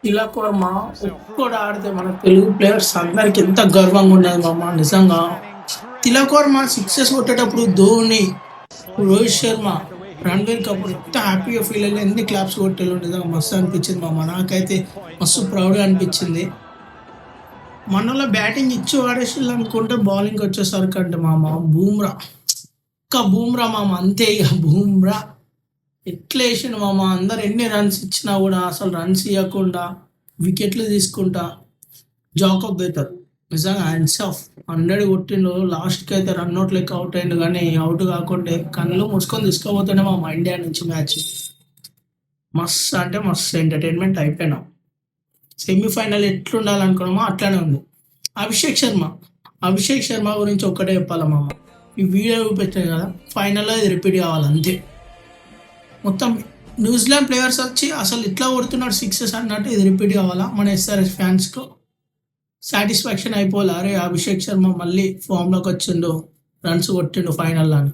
తిలక్ వర్మ ఒక్కడు ఆడితే మన తెలుగు ప్లేయర్స్ అందరికి ఎంత గర్వంగా ఉన్నది మామ నిజంగా. తిలక్ వర్మ సిక్సెస్ కొట్టేటప్పుడు ధోని, రోహిత్ శర్మ, రణ్బీర్ కపూర్ ఎంత హ్యాపీగా ఫీల్ అయ్యి ఎన్ని క్లాప్స్ కొట్టేళ్ళు నిజంగా మస్తు అనిపించింది మామ. నాకైతే మస్తు ప్రౌడ్గా అనిపించింది. మనలో బ్యాటింగ్ ఇచ్చి వాడేసిళ్ళు అనుకుంటే బౌలింగ్ వచ్చేసరికి అంటే మామ బూమ్రా, ఒక్క బూమ్రా మామ అంతే. ఇక బూమ్రా ఎట్లా వేసిండు మామ. అందరు ఎన్ని రన్స్ ఇచ్చినా కూడా అసలు రన్స్ ఇవ్వకుండా వికెట్లు తీసుకుంటా జాకబ్ బెటర్ నిజంగా హ్యాండ్స్ ఆఫ్. 100 కొట్టిండు, లాస్ట్కి అయితే రన్అట్ లెక్క అవుట్ అయిండు, కానీ అవుట్ కాకుంటే కళ్ళు మూసుకొని తీసుకోబోతుండే మా ఇండియా నుంచి మ్యాచ్. మస్తు అంటే మస్తు ఎంటర్టైన్మెంట్ అయిపోయినాం. సెమీఫైనల్ ఎట్లుండాలనుకున్నామో అట్లానే ఉంది. అభిషేక్ శర్మ అభిషేక్ శర్మ గురించి ఒక్కటే చెప్పాలా మామ, ఈ వీడియో చూపించాను కదా, ఫైనల్లో ఇది రిపీట్ కావాలి అంతే. మొత్తం న్యూజిలాండ్ ప్లేయర్స్ వచ్చి అసలు ఇట్లా కొడుతున్నాడు సిక్సెస్ అన్నట్టు ఇది రిపీట్ కావాలా మన ఎస్ఆర్ఎస్ ఫ్యాన్స్కు. సాటిస్ఫాక్షన్ అయిపోలే, అరే అభిషేక్ శర్మ మళ్ళీ ఫామ్లోకి వచ్చిండు, రన్స్ కొట్టిండు ఫైనల్ అని.